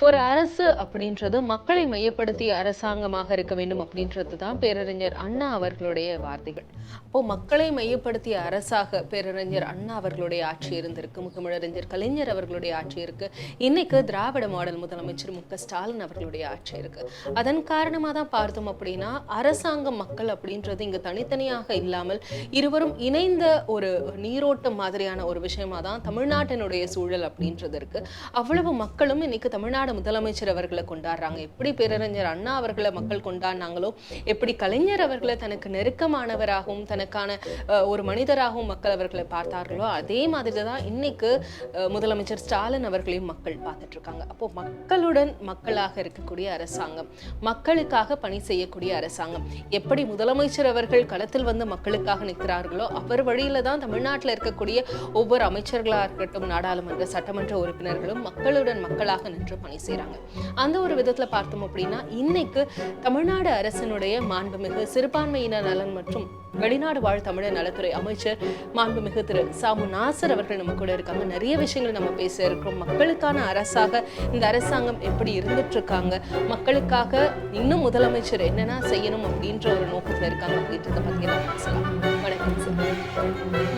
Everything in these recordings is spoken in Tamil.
ஒரு அரசு அப்படின்றது மக்களை மையப்படுத்திய அரசாங்கமாக இருக்க வேண்டும் அப்படின்றது தான் பேரறிஞர் அண்ணா அவர்களுடைய வார்த்தைகள். அப்போ மக்களை மையப்படுத்திய அரசாக பேரறிஞர் அண்ணா அவர்களுடைய ஆட்சி இருந்திருக்கு, முத்தமிழறிஞர் கலைஞர் அவர்களுடைய ஆட்சி இருக்கு, இன்னைக்கு திராவிட மாடல் முதலமைச்சர் ஸ்டாலின் அவர்களுடைய ஆட்சி இருக்கு. அதன் காரணமாக தான் பார்த்தோம் அப்படின்னா அரசாங்கம் மக்கள் அப்படின்றது இங்க தனித்தனியாக இல்லாமல் இருவரும் இணைந்த ஒரு நீரோட்டம் மாதிரியான ஒரு விஷயமா தான் தமிழ்நாட்டினுடைய சூழல் அப்படின்றது இருக்கு. அவ்வளவு மக்களும் இன்னைக்கு தமிழ்நாடு முதலமைச்சர் அவர்களை கொண்டாடுறாங்க. எப்படி பேரறிஞர் அண்ணா அவர்களை மக்கள் கொண்டாடினாங்களோ, எப்படி கலைஞர் அவர்களை தனக்கு நெருக்கமானவராகவும் தனக்கான ஒரு மனிதராகவும் மக்கள் அவர்களை பார்த்தார்களோ, அதே மாதிரி தான் இன்னைக்கு முதலமைச்சர் ஸ்டாலின் அவர்களையும் மக்கள் பார்த்துட்டு இருக்காங்க. அப்போ மக்களுடன் மக்களாக இருக்கக்கூடிய அரசாங்கம், மக்களுக்காக பணி செய்யக்கூடிய அரசாங்கம், எப்படி முதலமைச்சர் அவர்கள் களத்தில் வந்து மக்களுக்காக நிற்கிறார்களோ அவர் வழியில தான் தமிழ்நாட்டில் இருக்கக்கூடிய ஒவ்வொரு அமைச்சர்களாக இருக்கட்டும், நாடாளுமன்ற சட்டமன்ற உறுப்பினர்களும் மக்களுடன் மக்களாக நின்று பணி செய்யறாங்க. அந்த ஒரு விதத்துல பார்த்தோம் அப்படின்னா இன்னைக்கு தமிழ்நாடு அரசினுடைய மாண்புமிகு சிறுபான்மையினர் நலன் மற்றும் வெளிநாடு வாழ் தமிழர் நலத்துறை அமைச்சர் மாண்புமிகு திரு சாமு நாசர் அவர்கள் நம்ம கூட இருக்காங்க. நிறைய விஷயங்கள் நம்ம பேச இருக்கிறோம். மக்களுக்கான அரசாக இந்த அரசாங்கம் எப்படி இருந்துட்டு இருக்காங்க, மக்களுக்காக இன்னும் முதலமைச்சர் என்னென்ன செய்யணும் அப்படின்ற ஒரு நோக்கத்துல இருக்காங்க அப்படின்றத பத்தி நம்ம பேசலாம். வணக்கம் சார்.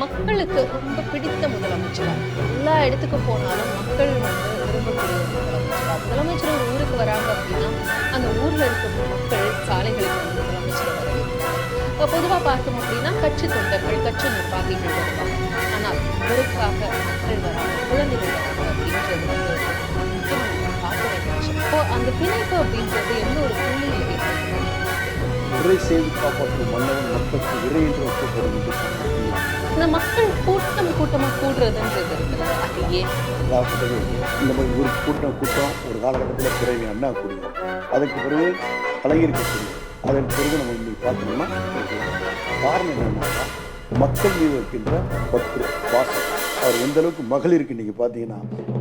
மக்களுக்கு ரொம்ப பிடித்த முதலமைச்சரா, எல்லா இடத்துக்கு போனாலும் மக்கள் வந்து விரும்பக்கூடிய முதலமைச்சரா, முதலமைச்சர் ஒரு ஊருக்கு வராங்க அப்படின்னா அந்த ஊர்ல இருக்கிற மக்கள் சாலைகளுக்கு வந்து முதலமைச்சர் வரவேற்கிறாங்க. பொதுவா பார்த்தோம் அப்படின்னா கட்சி தொண்டர்கள், கட்சி நிர்வாகிகள் வருவாங்க. ஆனால் ஊருக்காக மக்கள் வராங்க, குழந்தைகள் வராங்க அப்படின்றது வந்து முக்கியமா நம்ம பார்க்க வேண்டிய விஷயம். இப்போ அந்த பிணைப்பு அப்படின்றது எந்த ஒரு புள்ளியில் ஏற்படுது? இறை செய்து காப்பாற்றும் மன்னவன் மக்களுக்கு இறை என்று வைக்கப்படும். இந்த மக்கள் கூட்டமா கூடுறதுன்றது இருக்குல்ல, அது ஏன்? இந்த மாதிரி ஒரு கூட்டம் ஒரு காலகட்டத்தில் பிறகு அண்ணா கூடியும், அதுக்கு பிறகு கலைஞர் கட்சி, அதற்கு பிறகு நம்ம இன்னைக்கு பார்த்தோம்னா காரணம் என்னன்னா மக்கள் மீது இருக்கின்ற பற்று பாசம். அவர் எந்த அளவுக்கு மகளிருக்கு இன்னைக்கு பார்த்தீங்கன்னா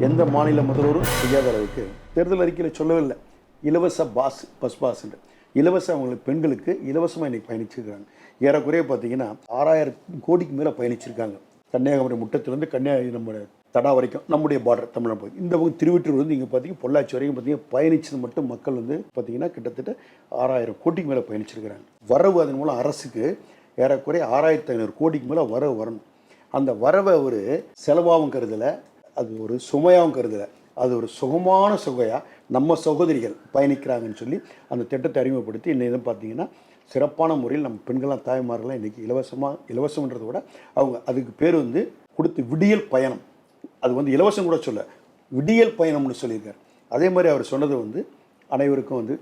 எந்த மாநில முதல்வரும் செய்யாத அளவுக்கு தேர்தல் அறிக்கையில் சொல்லவில்லை இலவச பஸ் பாஸ் என்று. இலவச அவங்களுக்கு பெண்களுக்கு இலவசமாக இன்றைக்கி பயணிச்சிருக்காங்க. ஏறக்குறைய பார்த்தீங்கன்னா 6000 கோடிக்கு மேலே பயணிச்சிருக்காங்க. கன்னியாகுமரி முட்டத்திலேருந்து கன்னியாகுமரி நம்ம தடா வரைக்கும் நம்முடைய பார்டர் தமிழ்நாடு போய் இந்த பக்கம் திருவற்றூர் வந்து இங்கே பார்த்தீங்கன்னா பொள்ளாச்சி வரைக்கும் பார்த்தீங்கன்னா பயணிச்சது மட்டும் மக்கள் வந்து பார்த்தீங்கன்னா கிட்டத்தட்ட 6000 கோடிக்கு மேலே பயணிச்சிருக்கிறாங்க. வரவு அதன் மூலம் அரசுக்கு ஏறக்குறைய 6500 கோடிக்கு மேலே வரவு வரணும். அந்த வரவை ஒரு செலவாகவும் கருதலை, அது ஒரு சுமையாகவும் கருதலை, அது ஒரு சுகமான சுகையாக நம்ம சகோதரிகள் பயணிக்கிறாங்கன்னு சொல்லி அந்த திட்டத்தை அறிமுகப்படுத்தி இன்னும் பார்த்தீங்கன்னா சிறப்பான முறையில் நம்ம பெண்கள்லாம் தாய்மார்கள்லாம் இன்றைக்கி இலவசம்ன்றதை விட அவங்க அதுக்கு பேர் வந்து கொடுத்து விடியல் பயணம். அது வந்து இலவசம் கூட சொல்ல, விடியல் பயணம்னு சொல்லியிருக்கார். அதே மாதிரி அவர் சொன்னது வந்து அனைவருக்கும் வந்து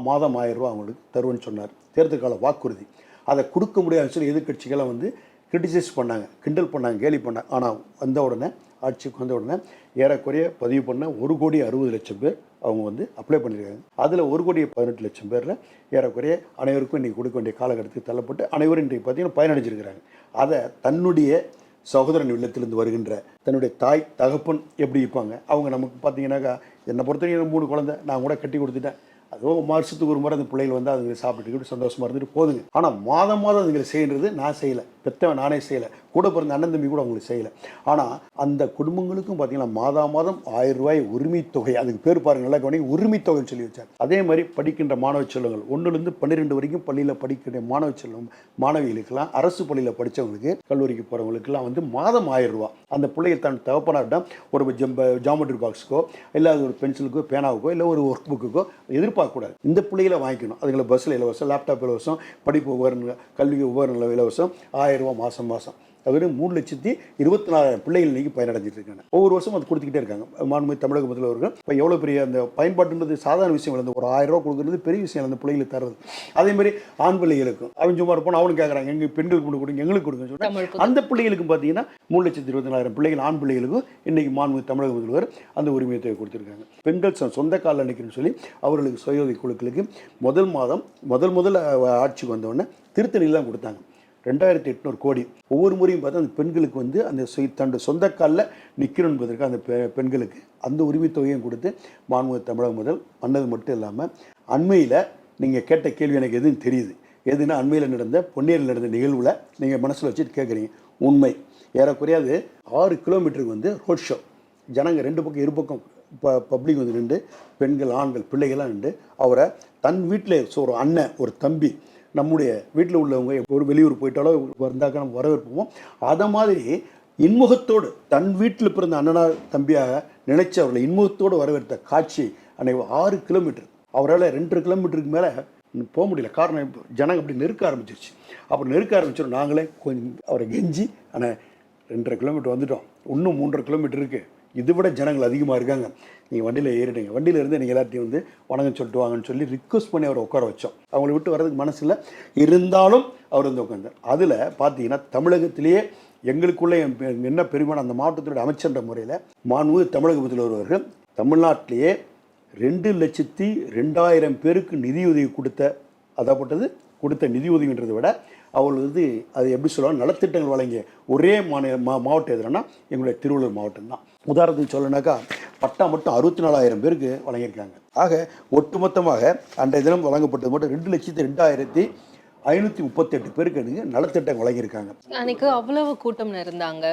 மாதம் 1000 ரூபா அவங்களுக்கு தருவேன்னு சொன்னார். தேர்தல் கால வாக்குறுதி. அதை கொடுக்க முடியாதுன்னு சொல்லி எதிர்கட்சிகளை வந்து கிரிட்டிசைஸ் பண்ணாங்க, கிண்டல் பண்ணாங்க, கேலி பண்ணாங்க. ஆனால் வந்த உடனே ஆட்சிக்கு வந்த உடனே ஏறக்குறைய பதிவு பண்ண 1,60,00,000 பேர் அவங்க வந்து அப்ளை பண்ணியிருக்காங்க. அதில் 1,18,00,000 பேரில் ஏறக்குறைய அனைவருக்கும் இன்றைக்கி கொடுக்க வேண்டிய காலகட்டத்துக்கு தள்ளப்பட்டு அனைவரும் இன்றைக்கு பார்த்தீங்கன்னா பயனடைஞ்சிருக்கிறாங்க. அதை தன்னுடைய சகோதரன் இல்லத்திலிருந்து வருகின்ற தன்னுடைய தாய் தகப்பன் எப்படி இருப்பாங்க, அவங்க நமக்கு பார்த்தீங்கன்னாக்கா என்னை பொறுத்தவரைக்கும் 3 குழந்தை நான் கூட கட்டி கொடுத்துட்டேன், அதுவும் வருஷத்துக்கு ஒரு முறை அந்த பிள்ளைகள் வந்து அதுங்களை சாப்பிட்டுக்கிட்டு சந்தோஷமாக இருந்துட்டு போதுங்க. ஆனால் மாதம் அதுங்களை செய்கிறது நான் செய்யலை, பெற்றவன் நானே செய்யலை, கூட பிறந்த அண்ணன் தம்பி கூட அவங்களுக்கு செய்யலை. ஆனால் அந்த குடும்பங்களுக்கும் பார்த்தீங்கன்னா மாதம் 1000 ரூபாய் உரிமை தொகை, அதுக்கு பேர் பாருங்கள் நல்லா கவனிங்க, உரிமை தொகைன்னு சொல்லி வச்சார். அதே மாதிரி படிக்கின்ற மாணவ செல்வங்கள் 1லேருந்து 12 வரைக்கும் பள்ளியில் படிக்கின்ற மாணவ செல்வம் மாணவிகளுக்கெல்லாம் அரசு பள்ளியில் படித்தவங்களுக்கு கல்லூரிக்கு போகிறவங்களுக்கெல்லாம் வந்து மாதம் 1000 ரூபா அந்த பிள்ளைகள் தன் தகப்பனாரிடம் ஒரு ஜாமெட்ரி பாக்ஸுக்கோ இல்லை ஒரு பென்சிலுக்கோ பேனாவுக்கோ இல்லை ஒரு ஒர்க் புக்குக்கோ எதிர்பார்க்கக்கூடாது. இந்த பிள்ளைகளை வாங்கிக்கணும். அதுங்களை பஸ்ஸில் இலவசம், லேப்டாப் இலவசம், படிப்பு உபகரணங்கள், கல்வி உபகரணங்கள் இலவசம், 1000 ரூபா மாதம். அது 3,24,000 பிள்ளைகள் இன்றைக்கி பயனடைஞ்சிட்டு இருக்காங்க. ஒவ்வொரு வருஷம் அது கொடுத்துக்கிட்டே இருக்காங்க. மாண்புமிகு தமிழக முதல்வர்கள் இப்போ எவ்வளோ பெரிய அந்த பயன்பாட்டுன்றது சாதாரண விஷயம் இல்லை. ஒரு 1000 ரூபா கொடுக்குறது பெரிய விஷயம் அந்த பிள்ளைகளுக்கு தர்றது. அதேமாதிரி ஆண் பிள்ளைகளுக்கும் அவங்க சும்மா இருப்போம், அவனுக்கு கேட்குறாங்க எங்கள் பெண்களுக்கு கொண்டு கொடுங்க, எங்களுக்கு கொடுங்க சொல்லிட்டு அந்த பிள்ளைகளுக்கும் பார்த்தீங்கன்னா 3,24,000 பிள்ளைகள் ஆண் பிள்ளைகளுக்கும் இன்றைக்கி மாண்புமிகு தமிழக முதல்வர் அந்த உரிமையை கொடுத்துருக்காங்க. பெண்கள் சொந்த காலில் நிற்கணும்னு சொல்லி அவர்களுக்கு சுய உதவி குழுக்களுக்கு முதல் ஆட்சிக்கு வந்தோடனே திருத்தணிலாம் கொடுத்தாங்க. 2,800 கோடி. ஒவ்வொரு முறையும் பார்த்தா அந்த பெண்களுக்கு வந்து அந்த தன்னுடைய சொந்த காலில் நிற்கணும் என்பதற்கு அந்த பெண்களுக்கு அந்த உரிமை தொகையும் கொடுத்து மாண்புமிகு தமிழக முதல் பண்ணது மட்டும் இல்லாமல் அண்மையில் நீங்கள் கேட்ட கேள்வி எனக்கு எதுவும் தெரியுது. எதுனா அண்மையில் நடந்த பொன்னேரியில் நடந்த நிகழ்வில் நீங்கள் மனசில் வச்சுட்டு கேட்குறீங்க. உண்மை ஏறக்குறையாது 6 கிலோமீட்டருக்கு வந்து ரோட் ஷோ, ஜனங்க 2 பக்கம் இரு பக்கம் பப்ளிக் வந்து நின்று பெண்கள் ஆண்கள் பிள்ளைகள்லாம் நின்று அவரை தன் வீட்டில் ஒரு அண்ணன் ஒரு தம்பி நம்முடைய வீட்டில் உள்ளவங்க ஒரு வெளியூர் போயிட்டாலோ வந்தாக்க நம்ம வரவேற்போம். அதை மாதிரி இன்முகத்தோடு தன் வீட்டில் பிறந்த அண்ணனா தம்பியாக நினைச்சு அவர்களை இன்முகத்தோடு வரவேற்ற காட்சி அன்னைக்கு 6 கிலோமீட்டர் அவரால் 2 கிலோமீட்டருக்கு மேலே போக முடியல. காரணம் ஜனங்க அப்படி நெருக்க ஆரம்பிச்சிருச்சு. அப்படி நெருக்க ஆரம்பிச்சிடும் நாங்களே கொஞ்சம் அவரை கெஞ்சி ஆனால் 2.5 கிலோமீட்டர் வந்துட்டோம், இன்னும் 3.5 கிலோமீட்டர் இருக்குது, இதை விட ஜனங்கள் அதிகமாக இருக்காங்க, நீங்கள் வண்டியில் ஏறிடுங்க, வண்டியில் இருந்து நீங்கள் எல்லாத்தையும் வந்து வணக்கம் சொல்லிட்டு வாங்கன்னு சொல்லி ரிக்வஸ்ட் பண்ணி அவரை உட்கார வச்சோம். அவங்கள விட்டு வர்றதுக்கு மனசில் இருந்தாலும் அவர் வந்து உட்காந்தார். அதில் பார்த்தீங்கன்னா தமிழகத்திலேயே எங்களுக்குள்ளே என்ன பெருமையான அந்த மாவட்டத்தினுடைய அமைச்சர்ன்ற முறையில் மாண்புமிகு தமிழக முதல்வர் தமிழ்நாட்டிலேயே 2,02,000 பேருக்கு நிதியுதவி கொடுத்த நிதியுதவின்றதை விட அவர்கள் வந்து அது எப்படி சொல்லுவாங்க நலத்திட்டங்கள் வழங்கிய ஒரே மாவட்டம் எதுனா எங்களுடைய திருவள்ளூர் மாவட்டம் தான். உதாரணத்துக்கு சொல்லனாக்கா பட்டா மட்டும் 64,000 பேருக்கு வழங்கியிருக்காங்க. ஆக ஒட்டுமொத்தமாக அன்றைய தினம் வழங்கப்பட்டது மட்டும் 2,02,538 பேருக்கு நலத்திட்டம் வழங்கியிருக்காங்க. அன்னைக்கு அவ்வளவு கூட்டம் இருந்தாங்க.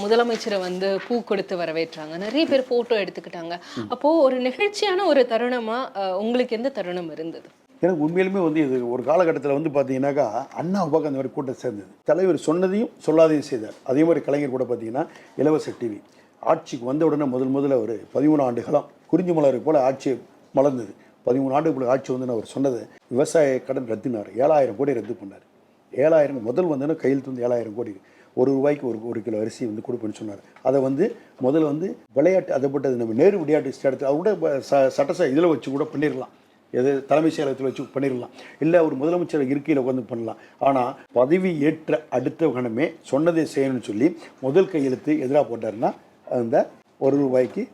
முதலமைச்சரை வந்து பூ கொடுத்து வரவேற்றாங்க, நிறைய பேர் போட்டோ எடுத்துக்கிட்டாங்க. அப்போ ஒரு நிகழ்ச்சியான ஒரு தருணமா உங்களுக்கு எந்த தருணம் இருந்தது? எனக்கு உண்மையிலுமே வந்து இது ஒரு காலகட்டத்தில் வந்து பார்த்தீங்கன்னாக்கா அண்ணா பார்க்க அந்த மாதிரி கூட்டம் சேர்ந்தது. தலைவர் சொன்னதையும் சொல்லாதையும் செய்தார். அதே மாதிரி கலைஞர் கூட பார்த்தீங்கன்னா இலவச டிவி ஆட்சிக்கு வந்த உடனே முதல்ல ஒரு 13 ஆண்டு காலம் குறிஞ்சி மலருக்கு போல் ஆட்சி மலர்ந்தது. 13 ஆண்டுகளுக்கு ஆட்சி வந்து அவர் சொன்னது விவசாய கடன் ரத்துனார், 7,000 கோடி ரத்து பண்ணார். 7,000 முதல் வந்தோன்னா கையெழுத்து வந்து 7,000 கோடி, ₹1 ஒரு கிலோ அரிசி வந்து கொடுப்பேன்னு சொன்னார். அதை வந்து முதல்ல வந்து விளையாட்டு அதைப்பட்டது நம்ம நேரு விளையாட்டு ஸ்டேடத்தில் அது கூட சட்டசபை இதில் வச்சு கூட பண்ணிடலாம், எது தலைமை செயலகத்தில் வச்சு பண்ணிடலாம், இல்லை ஒரு முதலமைச்சர் இருக்கையில் உட்காந்து பண்ணலாம். ஆனால் பதவி ஏற்ற அடுத்த கணமே சொன்னதை செய்யணும்னு சொல்லி முதல் கையெழுத்து எதிராக போட்டாருன்னா அந்த ₹1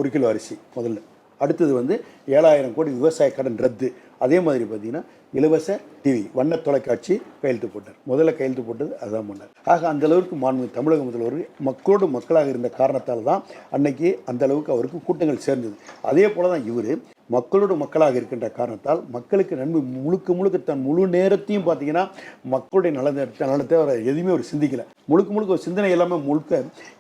ஒரு கிலோ அரிசி முதல்ல. அடுத்தது வந்து 7,000 கோடி விவசாய கடன் ரத்து. அதே மாதிரி பார்த்தீங்கன்னா இலவச டிவி வண்ண தொலைக்காட்சி கையெழுத்து போட்டார். முதல்ல கையெழுத்து போட்டது அதுதான் பண்ணார். ஆக அந்த அளவுக்கு மாண்புமிகு தமிழக முதல்வர் மக்களோடு மக்களாக இருந்த காரணத்தால் தான் அன்னைக்கு அந்த அளவுக்கு அவருக்கு கூட்டங்கள் சேர்ந்தது. அதே போல தான் இவர் மக்களோடு மக்களாக இருக்கின்ற காரணத்தால் மக்களுக்கு நன்மை முழுக்க தன் முழு நேரத்தையும் பார்த்தீங்கன்னா மக்களுடைய நலத்தை அவர் எதுவுமே அவர் சிந்திக்கலை. முழுக்க ஒரு சிந்தனை எல்லாமே முழுக்க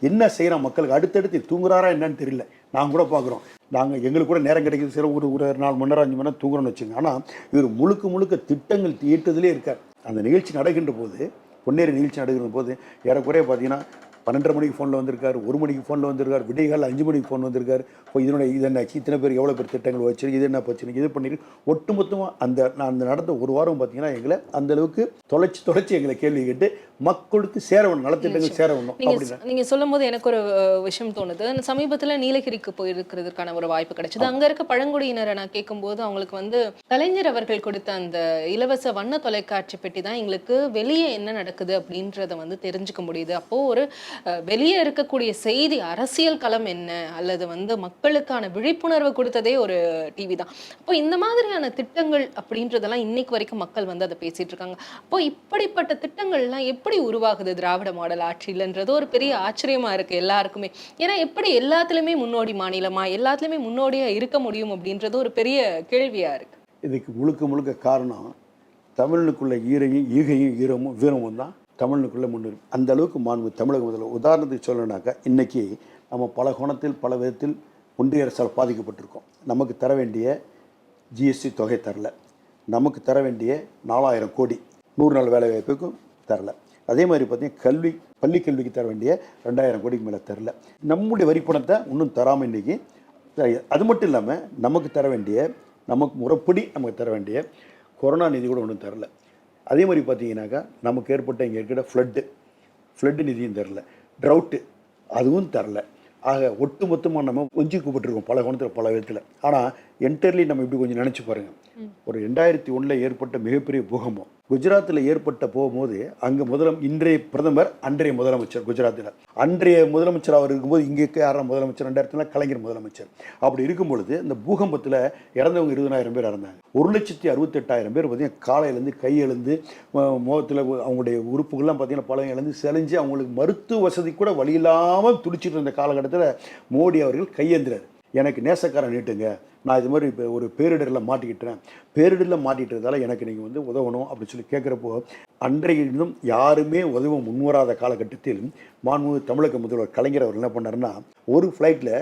என்ன செய்கிறோம் மக்களுக்கு, அடுத்தடுத்து தூங்குறாரா என்னன்னு தெரியல. நாங்கள் கூட பார்க்குறோம், நாங்கள் எங்களுக்கு கூட நேரம் கிடைக்கிது, சில ஒரு 4 மணி நேரம் 5 மணி நேரம் தூங்குறோம்னு வச்சுங்க. ஆனால் இவர் முழுக்க திட்டங்கள் ஈட்டுதலே இருக்கார். அந்த நிகழ்ச்சி நடக்கின்ற போது பொன்னேரி நிகழ்ச்சி நடக்கிற போது ஏறக்குறைய பார்த்தீங்கன்னா 12:30 மணிக்கு ஃபோனில் வந்திருக்கார், 1 மணிக்கு ஃபோனில் வந்திருக்கார், விடியகால் 5 மணிக்கு ஃபோன் வந்திருக்கார். இப்போ இதனுடைய இது என்ன இத்தனை பேர் எவ்வளோ பேர் திட்டங்கள் வச்சு இது என்ன பிரச்சனை இது பண்ணிட்டு ஒட்டுமொத்தமாக அந்த நடந்த ஒரு வாரம் பார்த்தீங்கன்னா எங்களை அந்த அளவுக்கு தொலைச்சி எங்களை கேள்வி கேட்டு மக்களுக்கு சேரணும், நலத்திட்டங்கள் சேரணும். நீங்க சொல்லும் போது எனக்கு ஒரு விஷயம் தோணுது. சமீபத்துல நீலகிரிக்கு போயிருக்கிறதுக்கான ஒரு வாய்ப்பு கிடைச்சது. அங்க இருக்க பழங்குடியினரை நான் கேட்கும்போது அவங்களுக்கு வந்து கலைஞர் அவர்கள் கொடுத்த அந்த இலவச வண்ண தொலைக்காட்சி பெட்டி தான் எங்களுக்கு வெளியே என்ன நடக்குது அப்படின்றத வந்து தெரிஞ்சுக்க முடியுது. அப்போ ஒரு வெளியே இருக்கக்கூடிய செய்தி அரசியல் களம் என்ன அல்லது வந்து மக்களுக்கான விழிப்புணர்வு கொடுத்ததே ஒரு டிவி தான். அப்போ இந்த மாதிரியான திட்டங்கள் அப்படின்றதெல்லாம் இன்னைக்கு வரைக்கும் மக்கள் வந்து அதை பேசிட்டு இருக்காங்க. அப்போ இப்படிப்பட்ட திட்டங்கள்லாம் எப்படி உருவாகுது திராவிட மாடல் ஆட்சியிலன்றது ஒரு பெரிய ஆச்சரியமா இருக்கு எல்லாருக்குமே. ஏன்னா எப்படி எல்லாத்துலயுமே முன்னோடி மாநிலமா எல்லாத்துலயுமே முன்னோடியா இருக்க முடியும் அப்படின்றது ஒரு பெரிய கேள்வியா இருக்கு. இதுக்கு முழுக்க காரணம் தமிழனுக்குள்ள ஈகையும் வீரமும் தான் தமிழனுக்குள்ளே முன்னுரிமை. அந்த அளவுக்கு மாண்புமிகு தமிழக முதல்வர் உதாரணத்துக்கு சொல்லணும்னாக்கா இன்றைக்கி நம்ம பல கோணத்தில் பல விதத்தில் ஒன்றிய அரசால் பாதிக்கப்பட்டிருக்கோம். நமக்கு தர வேண்டிய ஜிஎஸ்டி தொகை தரல, நமக்கு தர வேண்டிய 4,000 கோடி 100 நாள் வேலை வாய்ப்புக்கும் தரல. அதே மாதிரி பார்த்தீங்கன்னா பள்ளி கல்விக்கு தர வேண்டிய 2,000 கோடிக்கு மேலே தரல. நம்முடைய வரிப்பணத்தை இன்னும் தராமல் இன்றைக்கி. அது மட்டும் இல்லாமல் நமக்கு முறைப்படி நமக்கு தர வேண்டிய கொரோனா நிதி கூட ஒன்றும் தரல. அதே மாதிரி பார்த்தீங்கன்னாக்கா நமக்கு இங்கே இருக்கிற ஃப்ளட்டு நிதியும் தரல, ட்ரவுட்டு அதுவும் தரல. ஆக ஒட்டுமொத்தமாக நம்ம ஒஞ்சிக்கப்பட்டிருக்கோம் பல கோணத்தில் பல விதத்தில். ஆனால் என்டர்லி நம்ம இப்படி கொஞ்சம் நினச்சி பாருங்கள், ஒரு 2001 ஏற்பட்ட மிகப்பெரிய பூகம்பம் குஜராத்தில் ஏற்பட்ட போகும்போது அங்கே இன்றைய பிரதமர் அன்றைய முதலமைச்சர் குஜராத்தில் அன்றைய முதலமைச்சர் அவர் இருக்கும்போது இங்கே யாரும் முதலமைச்சர் 2000 கலைஞர் முதலமைச்சர். அப்படி இருக்கும் பொழுது இந்த பூகம்பத்தில் இறந்தவங்க 20,000 பேர் இறந்தாங்க. 1,68,000 பேர் பார்த்தீங்கன்னா காலையிலேருந்து கையெழுந்து முகத்தில் அவங்களுடைய உறுப்புகள்லாம் பார்த்தீங்கன்னா பழம் இழந்து செலைஞ்சு அவங்களுக்கு மருத்துவ வசதி கூட வழி இல்லாமல் துடிச்சிட்டு இருந்த காலகட்டத்தில் மோடி அவர்கள் கையேந்திரார், எனக்கு நேசக்காரன் நீட்டுங்க, நான் இது மாதிரி இப்போ ஒரு பேரிடரில் மாட்டிக்கிட்டதால எனக்கு நீங்கள் வந்து உதவணும் அப்படின்னு சொல்லி கேட்குறப்போ அன்றைய இன்னும் யாருமே உதவ முன்வராத காலகட்டத்தில் மாண்புமிகு தமிழக முதல்வர் கலைஞர் அவர் என்ன பண்ணாருன்னா ஒரு ஃப்ளைட்டில்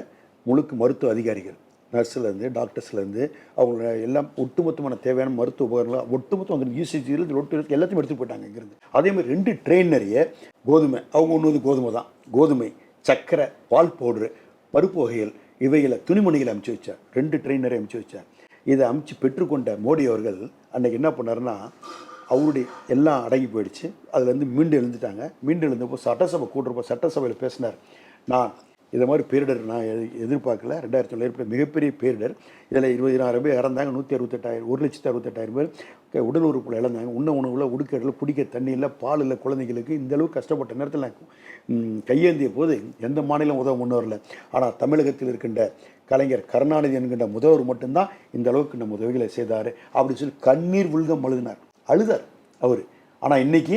முழுக்க மருத்துவ அதிகாரிகள், நர்ஸுலேருந்து டாக்டர்ஸ்லேருந்து அவங்க எல்லாம் ஒட்டுமொத்தமான தேவையான மருத்துவ உபகரணங்கள் ஒட்டுமொத்தம் வந்து யூசிஜியில் எல்லாத்தையும் எடுத்துகிட்டு போயிட்டாங்க இங்கேருந்து. அதேமாதிரி 2 ட்ரெயின் நிறைய கோதுமை, அவங்க ஒன்று வந்து கோதுமை தான், கோதுமை, சர்க்கரை, பால் பவுட்ரு, பருப்பு வகைகள், இவைகளை துணிமணிகளை அமுச்சு வச்சார். 2 ட்ரெயின் நிறைய அமுச்சு வச்சார். இதை அமுச்சு பெற்றுக்கொண்ட மோடி அவர்கள் அன்றைக்கி என்ன பண்ணாருன்னா, அவருடைய எல்லாம் அடங்கி போயிடுச்சு. அதுலேருந்து மீண்டு எழுந்துட்டாங்க. மீண்டு எழுந்தப்போ சட்டசபை கூட்டுறப்போ சட்டசபையில் பேசினார். நான் இதை மாதிரி பேரிடர் நான் எதிர்பார்க்கல. 2000 ஏற்பட்ட மிகப்பெரிய பேரிடர். இதில் 20,000 பேர் இறந்தாங்க. 168,000 1,68,000 பேர் உடல் உறுப்புல இழந்தாங்க. உணவுல உடுக்கடல குடிக்க தண்ணி இல்லை, பால் இல்லை. குழந்தைகளுக்கு இந்த அளவுக்கு கஷ்டப்பட்ட நேரத்தில் கையேந்திய போது எந்த மாநிலம் உதவ முன் வரல. ஆனால் தமிழகத்தில் இருக்கின்ற கலைஞர் கருணாநிதி என்கின்ற முதல்வர் மட்டும்தான் இந்த அளவுக்கு நம்ம உதவிகளை செய்தார் அப்படின்னு சொல்லி கண்ணீர் விழுகம் அழுதார் அவர். ஆனால் இன்றைக்கி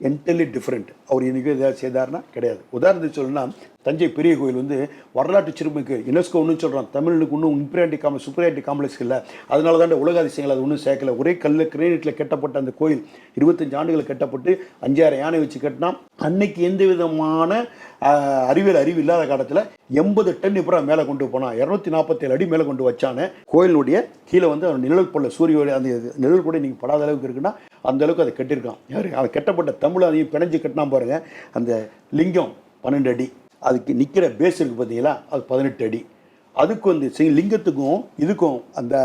என்டர்லி டிஃப்ரெண்ட். அவர் இன்றைக்கி ஏதாவது செய்தார்னா கிடையாது. உதாரணத்துக்கு சொல்லணும்னா, தஞ்சை பெரிய கோயில் வந்து வரலாற்று சிறுமிக்கு யுனெஸ்கோ ஒன்றும் சொல்கிறான், தமிழுக்கு இன்னும் சுப்ரியாரிட்டி காம்ப்ளெக்ஸ் இல்லை, அதனால தான் உலக அதிசயங்கள் அது ஒன்றும் சேர்க்கல. ஒரே கிரேனிட்டில் கட்டப்பட்ட அந்த கோயில் 25 ஆண்டுகள் கட்டப்பட்டு 5000 யானை வச்சு கட்டினா, அன்னைக்கு எந்த விதமான அறிவு இல்லாத காலத்தில் 80 டன் இப்போ மேலே கொண்டு போனான். 247 அடி மேலே கொண்டு வச்சானே. கோயிலுடைய கீழே வந்து அவன் நிழல் போல சூரிய அந்த நிழல் கூட நீங்கள் படாத அளவுக்கு இருக்குன்னா அந்த அளவுக்கு அதை கட்டியிருக்கான். யார் அவன் கட்டப்பட்ட தமிழ் அதையும் பிணைஞ்சு கட்டினா பாருங்க. அந்த லிங்கம் 12 அடி, அதுக்கு நிற்கிற பேஸ் இருக்குது பார்த்தீங்களா, அது 18 அடி. அதுக்கு வந்து லிங்கத்துக்கும் இதுக்கும் அந்த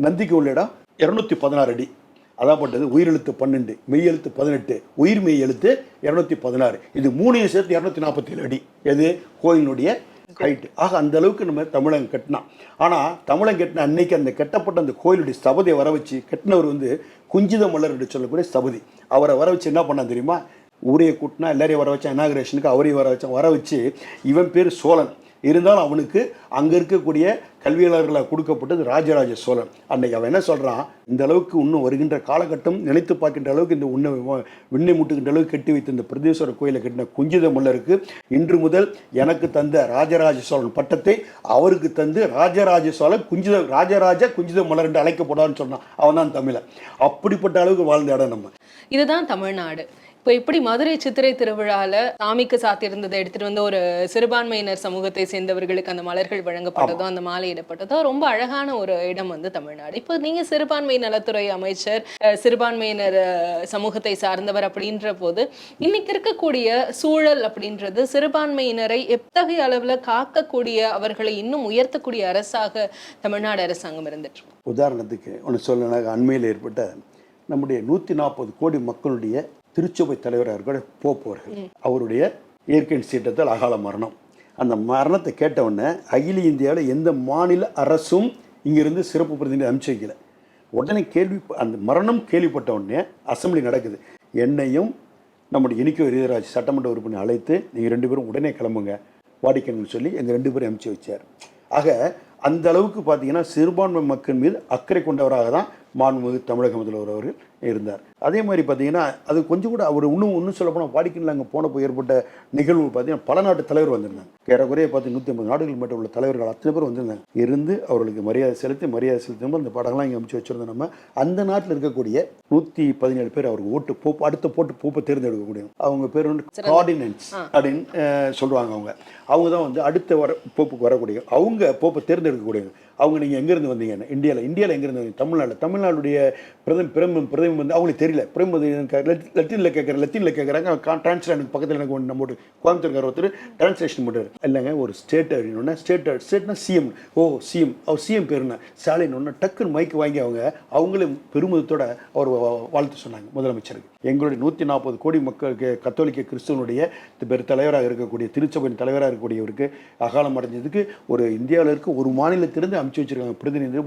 நந்திக்கு உள்ள இடம் 216 அடி. அதாப்பட்டது உயிரெழுத்து 12, மெய்யெழுத்து 18, உயிர் மெய் எழுத்து 216. இது 3 சேர்த்து 247 அடி. எது கோயிலுடைய ஹைட்டு. ஆக அந்த அளவுக்கு நம்ம தமிழகம் கட்டினான். ஆனால் தமிழகம் கட்டின அன்னைக்கு அந்த கட்டப்பட்ட அந்த கோயிலுடைய ஸ்தபதியை வர வச்சு கட்டினவர் வந்து குஞ்சித மலர் என்று சொல்லக்கூடிய ஸ்தபதி. அவரை வர வச்சு என்ன பண்ணான் தெரியுமா? ஊரையை கூட்டினா எல்லாரையும் வர வச்சான். இனாகிரேஷனுக்கு அவரையும் வர வச்சு இவன் பேர் சோழன். இருந்தாலும் அவனுக்கு அங்கே இருக்கக்கூடிய கல்வியாளர்களாக கொடுக்கப்பட்டது ராஜராஜ சோழன். அன்னைக்கு அவன் என்ன சொல்கிறான், இந்த அளவுக்கு இன்னும் வருகின்ற காலகட்டம் நினைத்து பார்க்கின்ற அளவுக்கு இந்த விண்ணை முட்டுகின்ற அளவுக்கு கட்டி வைத்த இந்த பிரதேஸ்வரர் கோயிலை கட்டின குஞ்சித மல்லருக்கு இன்று முதல் எனக்கு தந்த ராஜராஜ சோழன் பட்டத்தை அவருக்கு தந்து ராஜராஜ சோழன் ராஜராஜ குஞ்சித மல்லர் என்று அழைக்கப்படான்னு சொன்னான். அவன் தான் தமிழன். அப்படிப்பட்ட அளவுக்கு வாழ்ந்த இடம் நம்ம. இதுதான் தமிழ்நாடு. இப்போ இப்படி மதுரை சித்திரை திருவிழாவில் சாமிக்கு சாத்தியிருந்ததை எடுத்துட்டு வந்து ஒரு சிறுபான்மையினர் சமூகத்தை சேர்ந்தவர்களுக்கு அந்த மலர்கள் வழங்கப்பட்டதோ அந்த மாலையிடப்பட்டதோ ரொம்ப அழகான ஒரு இடம் வந்து தமிழ்நாடு. இப்போ நீங்க சிறுபான்மை நலத்துறை அமைச்சர், சிறுபான்மையினர் சமூகத்தை சார்ந்தவர் அப்படின்ற போது இன்னைக்கு இருக்கக்கூடிய சூழல் அப்படின்றது சிறுபான்மையினரை எத்தகைய அளவுல காக்கக்கூடிய, அவர்களை இன்னும் உயர்த்தக்கூடிய அரசாக தமிழ்நாடு அரசாங்கம் இருந்துட்டு இருக்கு? உதாரணத்துக்கு ஒன்று சொல்லணும். அண்மையில் ஏற்பட்ட நம்முடைய 140 கோடி மக்களுடைய திருச்சபை தலைவராக இருக்கிற போப் அவர்கள், அவருடைய இயற்கை சீற்றத்தால் அகால மரணம். அந்த மரணத்தை கேட்டவுடனே அகில இந்தியாவில் எந்த மாநில அரசும் இங்கிருந்து சிறப்பு பிரதிநிதி அனுப்பிச்சு வைக்கல. உடனே அந்த மரணம் கேள்விப்பட்ட உடனே அசம்பிளி நடக்குது. என்னையும் நம்முடைய இனிக்கோ இதராஜ் சட்டமன்ற உறுப்பினர் அழைத்து நீங்கள் 2 பேரும் உடனே கிளம்புங்க வாடிக்கணும்னு சொல்லி எங்கள் 2 பேரும் அனுப்பிச்சு வச்சார். ஆக அந்த அளவுக்கு பார்த்தீங்கன்னா சிறுபான்மை மக்கள் மீது அக்கறை கொண்டவராக தான் மாண்புமிகு தமிழக முதல்வர் அவர்கள் இருந்தார். அதே மாதிரி பார்த்தீங்கன்னா அது கொஞ்சம் கூட அவர் இன்னும் சொல்ல போனால் வாடிக்கையில் அங்கே போனப்போ ஏற்பட்ட நிகழ்வு பார்த்தீங்கன்னா பல நாட்டு தலைவர் வந்திருந்தாங்க. ஏறக்குறைய பார்த்து 150 நாடுகள் மட்டும் உள்ள தலைவர்கள் அத்தனை பேர் வந்திருந்தாங்க. இருந்து அவர்களுக்கு மரியாதை செலுத்தும் அந்த படங்கள்லாம் இங்கே அமைச்சு வச்சுருந்தோம். நம்ம அந்த நாட்டில் இருக்கக்கூடிய 117 பேர் அவருக்கு அடுத்த போப்பை தேர்ந்தெடுக்கக்கூடிய அவங்க பேர் வந்து கார்டினன்ஸ் அப்படின்னு சொல்லுவாங்க. அவங்க தான் வந்து அடுத்த போப்புக்கு வரக்கூடிய அவங்க போப்பை தேர்ந்தெடுக்கக்கூடியது. அவங்க நீங்கள் எங்கேருந்து வந்தீங்க? இந்தியாவில் எங்கேருந்து வந்தீங்க? தமிழ்நாடுடைய பிரதமர் வந்து அவங்களுக்கு தெரியல. லத்தீனில் கேட்குறாங்க. டிரான்ஸ்லேட் எனக்கு பக்கத்தில் எனக்கு நம்ம கோயம்புத்தூர் ஒருத்தர் டிரான்ஸ்லேஷன் பண்ணுறாரு. இல்லைங்க ஒரு ஸ்டேட் அப்படின்னா ஸ்டேட்னா சிஎம். சிஎம் அவர் சிஎம் பேருன்னா ஸ்டாலின் ஒன்று டக்குன்னு மைக்கு வாங்கி அவங்களும் பெருமிதத்தோட அவர் வாழ்த்து சொன்னாங்க முதலமைச்சருக்கு. எங்களுடைய 140 கோடி மக்களுக்கு கத்தோலிக்க கிறிஸ்துவனுடைய தலைவராக இருக்கக்கூடிய திருச்சபையின் தலைவராக இருக்கக்கூடியவருக்கு அகாலம் அடைஞ்சதுக்கு ஒரு இந்தியாவில் இருக்க ஒரு மாநிலத்திலிருந்து அனுப்பிச்சு வச்சிருக்காங்க பிரதிநிதி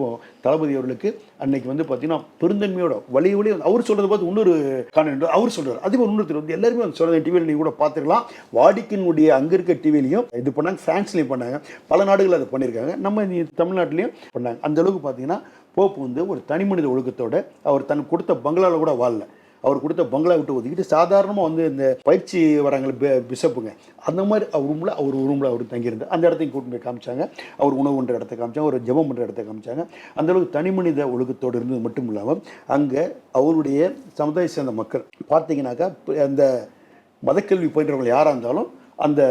தளபதி அவர்களுக்கு. அன்னைக்கு வந்து பார்த்தீங்கன்னா பெருந்தன்மையோட வழி அவர் சொல்றதை பார்த்து இன்னொரு காணொலி அவர் சொல்றாரு. அதே மாதிரி இன்னொருத்தர் வந்து எல்லாருமே வந்து சொல்றது டிவியில் நீங்கள் கூட பார்த்துக்கலாம். வாடிக்கையினுடைய அங்கே இருக்க டிவிலையும் இது பண்ணாங்க, பிரான்ஸ்லையும் பண்ணாங்க, பல நாடுகள் அதை பண்ணியிருக்காங்க. நம்ம தமிழ்நாட்டிலையும் பண்ணாங்க. அந்த அளவுக்கு பார்த்தீங்கன்னா போப்பு வந்து ஒரு தனி மனித ஒழுக்கத்தோட அவர் தன் கொடுத்த பங்களாவில் கூட வாழல. அவர் கொடுத்த பங்களா விட்டு ஒதுக்கிட்டு சாதாரணமாக வந்து இந்த பயிற்சி வராங்க பிஷப்புங்க அந்த மாதிரி அவர் ரூமில் அவர் தங்கியிருந்தார். அந்த இடத்தையும் கூட்டு போய் காமிச்சாங்க. அவர் உணவு பண்ணுற இடத்த காமிச்சாங்க, ஒரு ஜெபம் பண்ணுற இடத்த காமிச்சாங்க. அந்தளவுக்கு தனி மனித ஒழுக்கத்தோடு இருந்தது மட்டும் இல்லாமல் அங்கே அவருடைய சமுதாய சேர்ந்த மக்கள் பார்த்தீங்கன்னாக்கா அந்த மதக்கல்வி பயின்றவர்கள் யாராக இருந்தாலும் அந்த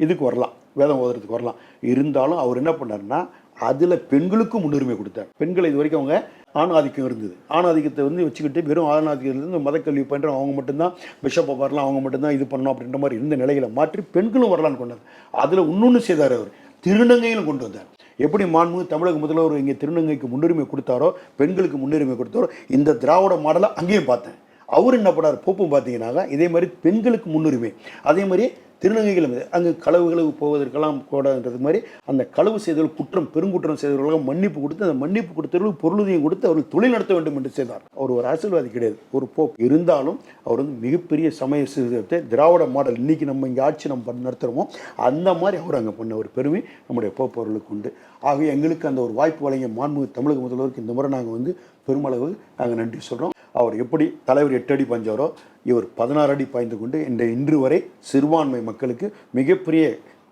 இதுக்கு வரலாம், வேதம் ஓதுறதுக்கு வரலாம். இருந்தாலும் அவர் என்ன பண்ணாருன்னா அதில் பெண்களுக்கும் முன்னுரிமை கொடுத்தார். பெண்களை இது வரைக்கும் அவங்க ஆண் ஆதிக்கம் இருந்தது. ஆண் ஆதிக்கத்தை வந்து வச்சுக்கிட்டு வெறும் ஆண் ஆதிக்கத்திலிருந்து மதக்கல்வி பண்ணுற அவங்க மட்டும்தான் பிஷப்பை வரலாம், அவங்க மட்டும்தான் இது பண்ணணும் அப்படின்ற மாதிரி இருந்த நிலைகளை மாற்றி பெண்களும் வரலான்னு கொண்டார். அதில் இன்னொன்று செய்தார், அவர் திருநங்கையிலும் கொண்டு வந்தார். எப்படி மாண்புமிகு தமிழக முதல்வர் இங்கே திருநங்கைக்கு முன்னுரிமை கொடுத்தாரோ, பெண்களுக்கு முன்னுரிமை கொடுத்தாரோ, இந்த திராவிட மாடலை அங்கேயும் பார்த்தேன். அவர் என்ன பண்ணார், போப்பும் பார்த்தீங்கன்னாக்கா இதே மாதிரி பெண்களுக்கு முன்னுரிமை, அதே மாதிரி திருநங்கைகள் அங்கே களவுகளுக்கு போவதற்கெல்லாம் கூடாதுன்றது மாதிரி அந்த களவு செய்தவர்கள் குற்றம் பெருங்குற்றம் செய்தவர்களும் மன்னிப்பு கொடுத்து அந்த மன்னிப்பு கொடுத்தவர்களுக்கு பொருளுதவியும் கொடுத்து அவர்கள் தொழில் நடத்த வேண்டும் என்று செய்தார். அவர் ஒரு அரசியல்வாதி கிடையாது, ஒரு போப். இருந்தாலும் அவர் வந்து மிகப்பெரிய சமய சீர்திருத்தத்தை திராவிட மாடல் இன்னைக்கு நம்ம இங்கே ஆட்சி நம்ம நடத்துகிறோமோ அந்த மாதிரி அவர் அங்கே பண்ண ஒரு பெருமை நம்முடைய போப் அவர்களுக்கு உண்டு. ஆகவே எங்களுக்கு அந்த ஒரு வாய்ப்பு வழங்கிய மாண்புமிகு தமிழக முதல்வருக்கு இந்த முறை நாங்கள் வந்து பெருமளவு நாங்கள் நன்றி சொல்கிறோம். அவர் எப்படி தலைவர் 8 அடி பாய்ஞ்சாரோ இவர் 16 அடி பாய்ந்து கொண்டு இன்று வரை சிறுபான்மை மக்களுக்கு மிகப்பெரிய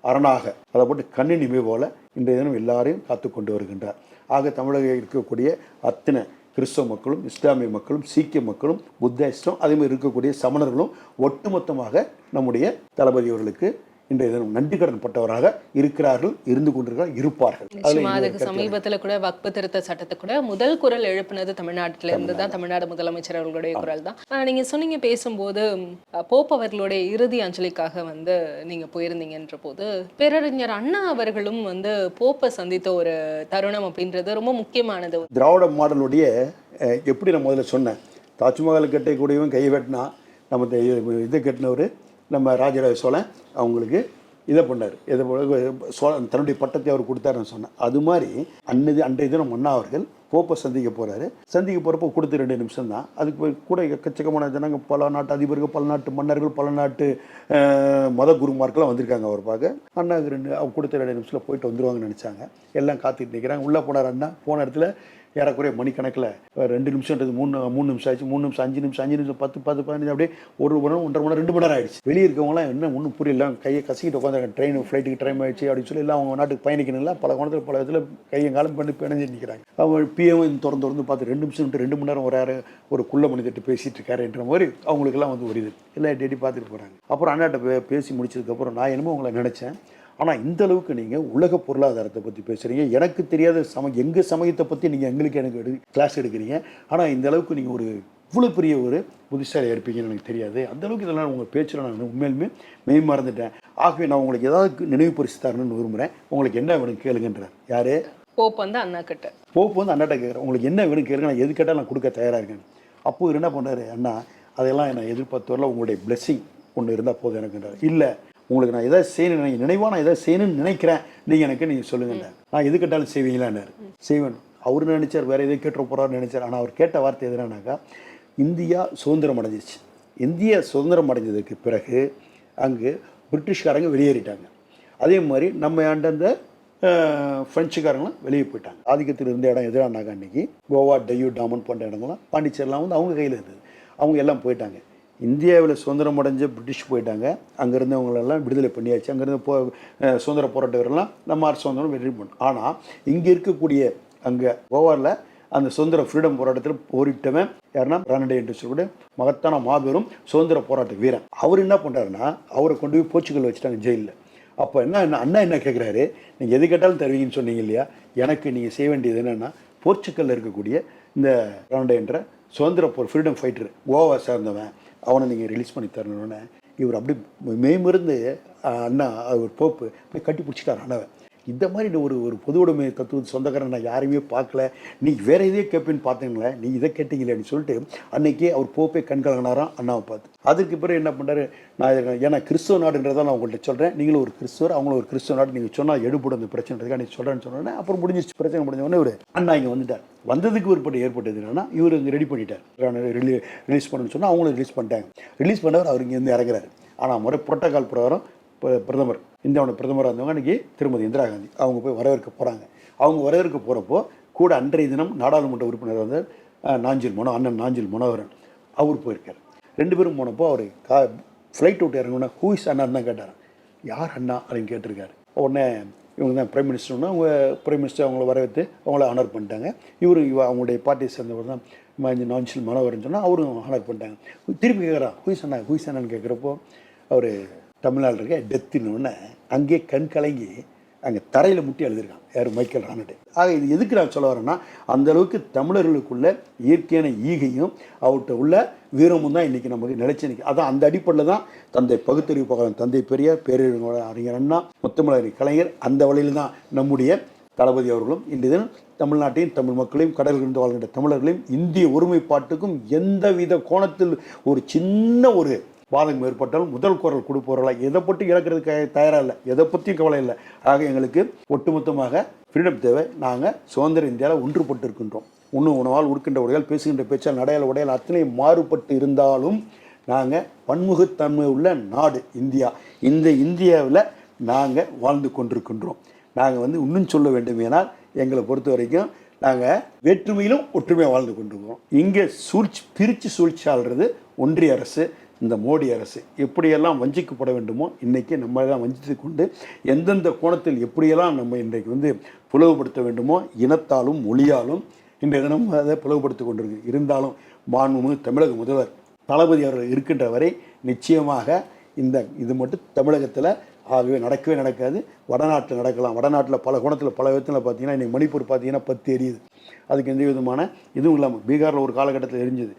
அரணாக அதை போட்டு கண்ணினிமை போல இன்றைய தினம் எல்லாரையும் காத்து கொண்டு வருகின்றார். ஆக தமிழக இருக்கக்கூடிய அத்தனை கிறிஸ்தவ மக்களும் இஸ்லாமிய மக்களும் சீக்கிய மக்களும் புத்திஸ்டும் அதே மாதிரி இருக்கக்கூடிய சமணர்களும் ஒட்டுமொத்தமாக நம்முடைய தளபதி அவர்களுக்கு இன்றைய தினம் நன்றி கடன் பட்டவராக இருக்கிறார்கள், இருந்து கொண்டிருக்கிறார், இருப்பார்கள். அதுக்கு சமீபத்தில் கூட வக்பு திருத்த சட்டத்தை கூட முதல் குரல் எழுப்பினது தமிழ்நாட்டில இருந்து தான், தமிழ்நாடு முதலமைச்சர் அவர்களுடைய குரல் தான். நீங்க சொன்னீங்க பேசும்போது போப் அவர்களுடைய இறுதி அஞ்சலிக்காக வந்து நீங்க போயிருந்தீங்கன்ற போது பேரறிஞர் அண்ணா அவர்களும் வந்து போப்பை சந்தித்த ஒரு தருணம் அப்படின்றது ரொம்ப முக்கியமானது. திராவிட மாடலுடைய எப்படி நான் முதல்ல சொன்னேன், தாஜ்மஹால் கட்டக்கூடியவன் கை வெட்டினா நம்ம இதை கட்டினவர் நம்ம ராஜராஜ சோழன் அவங்களுக்கு இதை பண்ணார், இதை தன்னுடைய பட்டத்தை அவர் கொடுத்தாருன்னு சொன்னேன். அது மாதிரி அன்றைய தினம் அண்ணா அவர்கள் போப்பை சந்திக்க போகிறாரு. சந்திக்க போகிறப்போ கொடுத்து 2 நிமிஷம் தான். அதுக்கு கூட எக்கச்சக்கமான ஜனங்க, பல நாட்டு அதிபர்கள், பல நாட்டு மன்னர்கள், பல நாட்டு மத குருமார்கள்லாம் வந்திருக்காங்க அவர் பார்க்க. அண்ணாவுக்கு அவங்க கொடுத்த 2 நிமிஷத்தில் போயிட்டு வந்துடுவாங்கன்னு நினச்சாங்க. எல்லாம் காத்துட்டு நிற்கிறாங்க. உள்ளே போனார் அண்ணா. போன இடத்துல ஏறக்குறைய மணிக்கணக்கில் 2 நிமிஷம்ன்றது 3 நிமிஷம் ஆயிடுச்சு, 3 நிமிஷம் 5 நிமிஷம் 5 நிமிஷம் 10 10 15 அப்படியே 1 மணி நேரம் 1.5 மணி நேரம் 2 மணி நேரம் ஆயிடுச்சு. வெளியே இருக்கவங்களாம் என்ன ஒன்றும் புரியல, கையை கசிக்கிட்டு உட்காந்து ட்ரெயின் ஃப்ளைட்டுக்கு டைம் ஆயிடுச்சு அப்படின்னு சொல்லி எல்லாம் அவங்க நாட்டுக்கு பயணிக்கணும்ல, பல குணத்தில் பல இதில் கையங்காலம் பண்ணி பிணைஞ்சு நிற்கிறாங்க. அவங்க பிஎம் திறந்து பார்த்து 2 நிமிஷம் 2 மணி நேரம் ஒரு குள்ள மனிதட்டு பேசிட்டு இருக்காருன்ற மாதிரி அவங்களுக்கெல்லாம் வந்து ஒரு இது எல்லாம் டேட்டி பார்த்துட்டு போகிறாங்க. அப்புறம் அண்ணாட்ட பேசி முடிச்சதுக்கப்புறம் நான் என்னமோ உங்களை நினச்சேன், ஆனால் இந்த அளவுக்கு நீங்கள் உலக பொருளாதாரத்தை பற்றி பேசுகிறீங்க, எனக்கு தெரியாத எங்கள் சமயத்தை பற்றி நீங்கள் எனக்கு கிளாஸ் எடுக்கிறீங்க, ஆனால் இந்த அளவுக்கு நீங்கள் ஒரு இவ்வளோ பெரிய ஒரு புத்திசாலியாக இருப்பீங்கன்னு எனக்கு தெரியாது. அந்தளவுக்கு இதெல்லாம் உங்கள் பேச்சில் நான் உண்மையிலுமே மெய் மறந்துட்டேன். ஆகவே நான் உங்களுக்கு ஏதாவது நினைவு பரிசு தரணும்னு விரும்புகிறேன், உங்களுக்கு என்ன வேணும் கேளுங்கன்றார். யார்? போப் வந்து அண்ணா கிட்ட. போப் வந்து அண்ணாட்ட கேட்குறேன், உங்களுக்கு என்ன வேணும் கேளுங்க, நான் எது கேட்டால் நான் கொடுக்க தயாராக இருக்கேன். அப்போ இவர் என்ன பண்ணுறாரு, அண்ணா அதெல்லாம் நான் எதிர்பார்த்து வரல, உங்களுடைய பிளெஸ்ஸிங் ஒன்று இருந்தால் போதும் எனக்குன்றார். இல்லை உங்களுக்கு நான் எதாவது செய்யணும், நினைவாக நான் எதாவது செய்யணும்னு நினைக்கிறேன், நீங்கள் சொல்லுங்கண்ணா, நான் எது கேட்டாலும் செய்வீங்களான்னாரு. செய்வேன். அவர் நினைச்சார் வேறு எதை கேட்டு போகிறாருன்னு நினைச்சார். ஆனால் அவர் கேட்ட வார்த்தை எதுனாக்கா, இந்தியா சுதந்திரம் அடைஞ்சிச்சு. இந்தியா சுதந்திரம் அடைஞ்சதுக்கு பிறகு அங்கு பிரிட்டிஷ்காரங்க வெளியேறிட்டாங்க. அதே மாதிரி நம்ம ஆண்டந்த ஃப்ரெஞ்சுக்காரங்களும் வெளியே போயிட்டாங்க. ஆதிக்கத்தில் இருந்த இடம் எதிரானாக்கா அன்றைக்கி கோவா, டையூ, டாமன் போன்ற இடங்கள்லாம் பாண்டிச்சேரிலாம் வந்து அவங்க கையில் இருந்தது. அவங்க எல்லாம் போயிட்டாங்க. இந்தியாவில் சுதந்திரம் அடைஞ்ச பிரிட்டிஷ் போயிட்டாங்க. அங்கேருந்து அவங்களெல்லாம் விடுதலை பண்ணியாச்சு. அங்கேருந்து சுதந்திர போராட்டவரெல்லாம் நம்ம அரசு சுதந்திரம் வெற்றி பண்ணோம். ஆனால் இங்கே இருக்கக்கூடிய அங்கே கோவாவில் அந்த சுதந்திர ஃப்ரீடம் போராட்டத்தில் போரிட்டவன் யாருன்னா ராணடே என்று சொல்லக்கூடிய மகத்தான மாபெரும் சுதந்திர போராட்ட வீரன். அவர் என்ன பண்ணுறாருன்னா, அவரை கொண்டு போய் போர்ச்சுகல் வச்சுட்டாங்க ஜெயிலில். அப்போ அண்ணா என்ன கேட்குறாரு, நீங்கள் எது கேட்டாலும் தருவீங்கன்னு சொன்னீங்க இல்லையா, எனக்கு நீங்கள் செய்ய வேண்டியது என்னென்னா, போர்ச்சுகலில் இருக்கக்கூடிய இந்த ராணடே என்ற சுதந்திர ஃப்ரீடம் ஃபைட்டர் கோவா சேர்ந்தவன், அவனை நீங்கள் ரிலீஸ் பண்ணி தரணுன்னு இவர் அப்படி மேய்மிருந்து அண்ணா அவர் போப்பு போய் கட்டி பிடிச்சிட்டார் அண்ணாவை. இந்த மாதிரி ஒரு பொது உடைமை தத்துவ சொந்தக்காரன் நான் யாரையுமே பார்க்கல, நீ வேறு இதே கேட்பேன்னு பார்த்தீங்களே, நீ இதை கேட்டீங்களேன்னு சொல்லிட்டு அன்னைக்கே அவர் போப்பே கண்கலங்கினாராம் அண்ணாவை பார்த்து. அதுக்கு பிறகு என்ன பண்ணுறாரு, நான் ஏன்னா கிறிஸ்துவ நாடுன்றதான் நான் உங்கள்கிட்ட சொல்கிறேன், நீங்களும் ஒரு கிறிஸ்துவர், அவங்களும் ஒரு கிறிஸ்துவ நாடு, நீங்கள் சொன்னால் எடுபடும் அந்த பிரச்சனைக்காக நீ சொல்கிறேன்னு சொன்னோன்னே அப்புறம் முடிஞ்சிச்சு. பிரச்சனை முடிஞ்சவொடனே இவர் அண்ணா இங்கே வந்துட்டார். வந்ததுக்கு ஏற்பட்டது என்னன்னா, இவர் இங்கே ரெடி பண்ணிட்டார், ரிலீஸ் பண்ணணும்னு சொன்னால் அவங்களும் ரிலீஸ் பண்ணிட்டாங்க. ரிலீஸ் பண்ணவர் அவர் இங்கேருந்து இறங்குறாரு. ஆனால் முறை புரோட்டோகால் பிரகாரம் பிரதமர், இந்தியாவோட பிரதமராக இருந்தவங்க அன்றைக்கி திருமதி இந்திரா காந்தி அவங்க போய் வரவேற்க போகிறாங்க. அவங்க வரவேற்க போகிறப்போ கூட அன்றைய தினம் நாடாளுமன்ற உறுப்பினர் வந்து அண்ணன் நாஞ்சில் மனோகரன் அவர் போயிருக்கார். 2 பேரும் போனப்போ அவர் ஃப்ளைட் விட்டு இறங்கினா ஹூஇஸ் அண்ணான்னு தான் கேட்டார். யார் அண்ணா அப்படின்னு கேட்டிருக்காரு. உடனே இவங்க தான் பிரைம் மினிஸ்டர்னா அவங்க பிரைம் மினிஸ்டர் அவங்கள வரவேற்று அவங்கள ஆனர் பண்ணிட்டாங்க. அவங்களுடைய பார்ட்டியை சேர்ந்தவர் தான் நாஞ்சில் மனோகரன் சொன்னால் அவரும் ஆனர் பண்ணிட்டாங்க. திருப்பி கேட்குறான் ஹூஇஸ் அண்ணான்னு கேட்குறப்போ அவர் தமிழ்நாடு இருக்க டெத்துன்னு அங்கேயே கண் கலங்கி அங்கே தரையில் முட்டி எழுதியிருக்காங்க யார் மைக்கேல் ரானடே. ஆக இது எதுக்கு நான் சொல்ல வரேன்னா அந்த அளவுக்கு தமிழர்களுக்குள்ள இயற்கையான ஈகையும் அவர்கிட்ட உள்ள வீரமும் தான் இன்றைக்கி நமக்கு நிலைச்சு நிற்கும். அதான் அந்த அடிப்படையில் தான் தந்தை பகுத்தறிவு பகவான் தந்தை பெரியார், பேரறிஞர் அறிஞர் அண்ணா, முத்தமிழர் கலைஞர், அந்த வழியில் தான் நம்முடைய தளபதி அவர்களும் இன்று தினம் தமிழ்நாட்டையும் தமிழ் மக்களையும் கடலிலிருந்து வாழ்கின்ற தமிழர்களையும் இந்திய ஒருமைப்பாட்டுக்கும் எந்தவித கோணத்தில் ஒரு சின்ன ஒரு பாதகம் ஏற்பட்டாலும் முதல் குரல் கொடுப்பவர்களா எதை பற்றி இழக்கிறதுக்கு தயாராக இல்லை, எதை பற்றியும் கவலை இல்லை. ஆக எங்களுக்கு ஒட்டுமொத்தமாக ஃப்ரீடம் தேவை. நாங்கள் சுதந்திர இந்தியாவில் ஒன்றுபட்டு இருக்கின்றோம். உண்ணும் உணவால் உடுக்கின்ற உடையால் பேசுகின்ற பேச்சால் நடையால் உடையால் அத்தனை மாறுபட்டு இருந்தாலும் நாங்கள் பன்முகத்தன்மை உள்ள நாடு இந்தியா. இந்த இந்தியாவில் நாங்கள் வாழ்ந்து கொண்டிருக்கின்றோம். நாங்கள் இன்னும் சொல்ல வேண்டுமேனால் எங்களை பொறுத்த வரைக்கும் நாங்கள் வேற்றுமையிலும் ஒற்றுமையாக வாழ்ந்து கொண்டிருக்கிறோம். இங்கே பிரித்து சூழ்ச்சி ஆள்றது ஒன்றிய அரசு, இந்த மோடி அரசு எப்படியெல்லாம் வஞ்சிக்கப்பட வேண்டுமோ இன்றைக்கி நம்ம தான் வஞ்சித்து கொண்டு எந்தெந்த கோணத்தில் எப்படியெல்லாம் நம்ம இன்றைக்கு பிளவுபடுத்த வேண்டுமோ இனத்தாலும் மொழியாலும் இன்றைய தினம் அதை பிளவுபடுத்தி கொண்டிருக்கு. இருந்தாலும் மாண்புமிகு தமிழக முதல்வர் தளபதி அவர்கள் இருக்கின்ற வரை நிச்சயமாக இது மட்டும் தமிழகத்தில் ஆகவே நடக்கவே நடக்காது. வடநாட்டில் நடக்கலாம். வடநாட்டில் பல கோணத்தில் பல விதத்தில் பார்த்தீங்கன்னா இன்றைக்கி மணிப்பூர் பார்த்தீங்கன்னா 10 எரியுது. அதுக்கு எந்த விதமான இதுவும் இல்லாமல் பீகாரில் ஒரு காலகட்டத்தில் எரிஞ்சுது.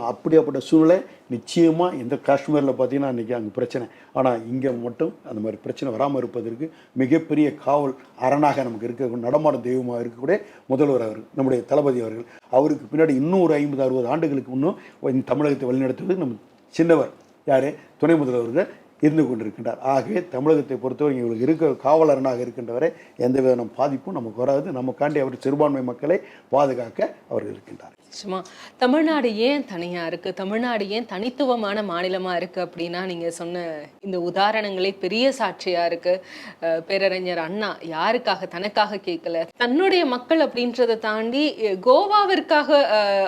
அப்படியாப்பட்ட சூழ்நிலை நிச்சயமாக இந்த காஷ்மீரில் பார்த்தீங்கன்னா இன்றைக்கி அங்கே பிரச்சனை. ஆனால் இங்கே மட்டும் அந்த மாதிரி பிரச்சனை வராமல் இருப்பதற்கு மிகப்பெரிய காவல் அரணாக நமக்கு இருக்க நடமாடும் தெய்வமாக இருக்கக்கூடிய முதல்வர் அவர் நம்முடைய தளபதி அவர்கள். அவருக்கு பின்னாடி இன்னும் ஒரு 50-60 ஆண்டுகளுக்கு இன்னும் தமிழகத்தை வழிநடத்துவது நம்ம சின்னவர் யார் துணை முதல்வர்கள் இருந்து கொண்டிருக்கின்றார். ஆகவே தமிழகத்தை பொறுத்தவரை இவங்களுக்கு இருக்க காவலரனாக இருக்கின்றவரை எந்த விதமான பாதிப்பும் நமக்கு வராது. நமக்காண்டி அவர் சிறுபான்மை மக்களை பாதுகாக்க அவர்கள் இருக்கின்றார். சும்மா தமிழ்நாடு ஏன் தனியாக இருக்குது, தமிழ்நாடு ஏன் தனித்துவமான மாநிலமாக இருக்குது அப்படின்னா நீங்கள் சொன்ன இந்த உதாரணங்களே பெரிய சாட்சியாக இருக்குது. பேரறிஞர் அண்ணா யாருக்காக தனக்காக கேட்கல, தன்னுடைய மக்கள் அப்படின்றத தாண்டி கோவாவிற்காக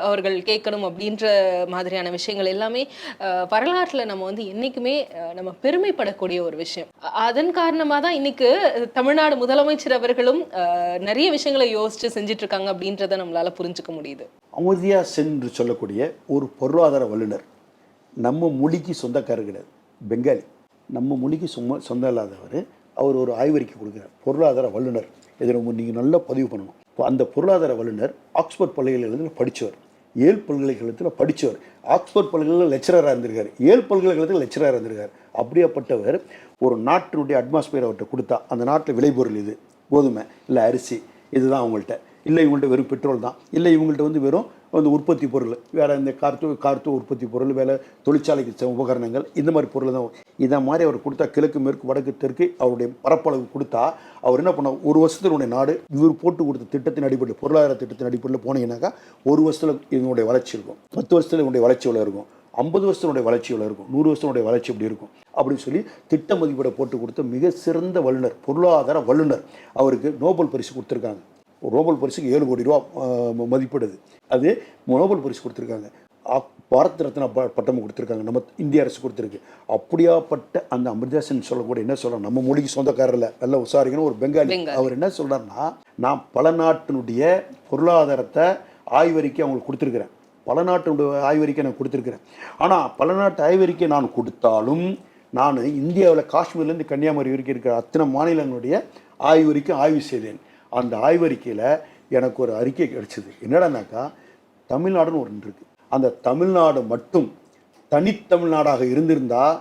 அவர்கள் கேட்கணும் அப்படின்ற மாதிரியான விஷயங்கள் எல்லாமே வரலாற்றில் நம்ம என்றைக்குமே நம்ம பெருமைப்படக்கூடிய ஒரு விஷயம். அதன் காரணமாக தான் இன்னைக்கு தமிழ்நாடு முதலமைச்சர் அவர்களும் நிறைய விஷயங்களை யோசிச்சு செஞ்சுட்டு இருக்காங்க அப்படின்றத நம்மளால புரிஞ்சுக்க முடியுது. அமுதியா சென்று சொல்லக்கூடிய ஒரு பொருளாதார வல்லுநர், நம்ம மொழிக்கு சொந்தக்காரர் கிடையாது, பெங்காலி, நம்ம மொழிக்கு சொந்தம் இல்லாதவர். அவர் ஒரு ஆய்வறிக்கை கொடுக்குறார். பொருளாதார வல்லுநர், இதை நீங்கள் நல்லா பதிவு பண்ணணும். அந்த பொருளாதார வல்லுநர் ஆக்ஸ்போர்ட் பல்கலைக்கழகத்தில் படித்தவர், ஏல் பல்கலைக்கழகத்தில் படித்தவர், ஆக்ஸ்போர்ட் பல்கலைக்கழகத்தில் லெக்சராக இருந்திருக்கார், ஏல் பல்கலைக்கழகத்தில் லெக்சராக இருந்திருக்கார். அப்படியாப்பட்டவர் ஒரு நாட்டினுடைய அட்மாஸ்பியர் அவர்கிட்ட கொடுத்தா அந்த நாட்டில் விளைபொருள் இது கோதுமை இல்லை அரிசி இதுதான் அவங்கள்ட்ட, இல்லை இவங்கள்ட்ட வெறும் பெட்ரோல் தான், இல்லை இவங்கள்ட்ட வெறும் உற்பத்தி பொருள் வேறு இந்த கார்த்து உற்பத்தி பொருள் வேலை தொழிற்சாலைக்கு உபகரணங்கள் இந்த மாதிரி பொருள் தான். இதை மாதிரி அவர் கொடுத்தா கிழக்கு மேற்கு வடக்கு தெற்கு அவருடைய பரப்பளவு கொடுத்தா அவர் என்ன பண்ண ஒரு வருஷத்தினுடைய நாடு இவர் போட்டு கொடுத்த திட்டத்தின் அடிப்படையில் பொருளாதார திட்டத்தின் அடிப்படையில் போனீங்கன்னாக்கா ஒரு வருஷத்தில் இதனுடைய வளர்ச்சி இருக்கும், 10 வருஷத்தில் இதனுடைய வளர்ச்சி எவ்வளோ இருக்கும், 50 வருஷத்தினுடைய வளர்ச்சி எவ்வளோ இருக்கும், 100 வருஷத்தினுடைய வளர்ச்சி எப்படி இருக்கும் அப்படின்னு சொல்லி திட்ட மதிப்பீடை போட்டு கொடுத்த மிக சிறந்த வல்லுநர், பொருளாதார வல்லுநர். அவருக்கு நோபல் பரிசு கொடுத்துருக்காங்க. நோபல் பரிசுக்கு 7 கோடி ரூபா மதிப்பிடுது. அது நோபல் பரிசு கொடுத்துருக்காங்க. பாரத் ரத்னா பட்டம் கொடுத்துருக்காங்க, நம்ம இந்திய அரசு கொடுத்துருக்கு. அப்படியாப்பட்ட அந்த அமிர்தாசன் சொல்லக்கூடிய என்ன சொல்கிறார், நம்ம மொழிக்கு சொந்தக்காரரில் நல்லா உசாரிக்கணும் ஒரு பெங்காலி. அவர் என்ன சொல்கிறாருன்னா, நான் பல நாட்டினுடைய பொருளாதாரத்தை ஆய்வறிக்கை அவங்களுக்கு கொடுத்துருக்குறேன், பல நாட்டினுடைய ஆய்வறிக்கை நான் கொடுத்துருக்குறேன். ஆனால் பல நாட்டு ஆய்வறிக்கை நான் கொடுத்தாலும் நான் இந்தியாவில் காஷ்மீர்லேருந்து கன்னியாகுமரி வரைக்கும் இருக்கிற அத்தனை மாநிலங்களுடைய ஆய்வறிக்கை ஆய்வு செய்தேன். அந்த ஆய்வறிக்கையில் எனக்கு ஒரு அறிக்கை கிடைச்சிது. என்னடானாக்கா தமிழ்நாடுன்னு ஒன்று இருக்குது, அந்த தமிழ்நாடு மட்டும் தனித்தமிழ்நாடாக இருந்திருந்தால்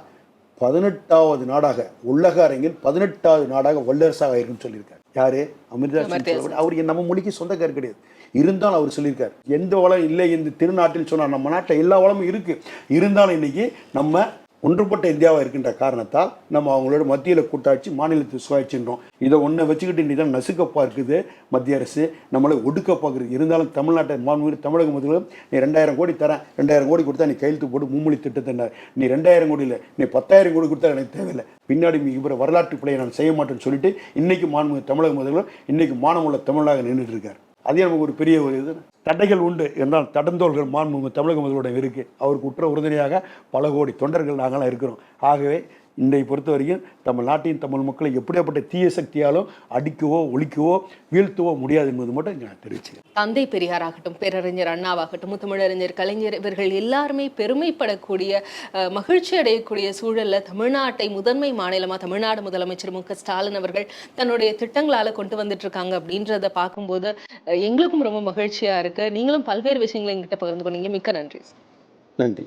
18வது நாடாக உலக அரங்கில் 18வது நாடாக வல்லரசாக இருக்குன்னு சொல்லியிருக்காரு. யாரு? அமிர்தாஸ். அவர் நம்ம மொழிக்கு சொந்தக்காரர் கிடையாது. இருந்தாலும் அவர் சொல்லியிருக்கார் எந்த வளம் இல்லை இந்த திருநாட்டில் சொன்னார். நம்ம நாட்டில் எல்லா வளமும் இருக்குது, இருந்தாலும் இன்னைக்கு நம்ம ஒன்றுபட்ட இந்தியாவாக இருக்கின்ற காரணத்தால் நம்ம அவங்களோட மத்தியில் கூட்டாட்சி மாநிலத்தை சுவாய்ச்சின்றோம். இதை ஒன்றை வச்சுக்கிட்டு நீ தான் நசுக்க பார்க்குது மத்திய அரசு, நம்மளை ஒடுக்க பார்க்குறது. இருந்தாலும் தமிழ்நாட்டை தமிழக முதல்வர் நீ 2000 கோடி தரேன், 2000 கோடி கொடுத்தா நீ கையெழுத்து போட்டு மும்மொழி திட்டத்தினார். நீ 2000 கோடி இல்லை, நீ 10,000 கோடி கொடுத்தா எனக்கு தேவையில்லை, பின்னாடி இவரை வரலாற்று பிழையை நான் செய்ய மாட்டேன்னு சொல்லிட்டு இன்னைக்கு தமிழக முதல்வர் இன்னைக்கு மானமுள்ள தமிழாக நின்றுட்டு இருக்கார். அதே நமக்கு ஒரு பெரிய ஒரு இது. தடைகள் உண்டு என்றால் தடந்தோள்கள் மாண்புமிகு தமிழக முதல்வரிடம் இருக்குது. அவருக்கு உற்ற உறுதுணையாக பல கோடி தொண்டர்கள் நாங்களாம் இருக்கிறோம். ஆகவே இன்றை பொறுத்த வரைக்கும் தமிழ்நாட்டின் தமிழ் மக்களை எப்படியாப்பட்ட தீய சக்தியாலும் அடிக்கவோ ஒழிக்கவோ வீழ்த்தவோ முடியாது என்பது மட்டும் நான் தெரிவிச்சுக்கிறேன். தந்தை பெரியாராகட்டும், பேரறிஞர் அண்ணாவாகட்டும், முத்தமிழறிஞர் கலைஞர் இவர்கள் எல்லாருமே பெருமைப்படக்கூடிய மகிழ்ச்சி அடையக்கூடிய சூழல்ல தமிழ்நாட்டை முதன்மை மாநிலமா தமிழ்நாடு முதலமைச்சர் மு க ஸ்டாலின் அவர்கள் தன்னுடைய திட்டங்களால கொண்டு வந்துட்டு இருக்காங்க அப்படின்றத பார்க்கும்போது எங்களுக்கும் ரொம்ப மகிழ்ச்சியா இருக்கு. நீங்களும் பல்வேறு விஷயங்களை எங்கிட்ட பகிர்ந்து கொண்டீங்க. மிக்க நன்றி. நன்றி.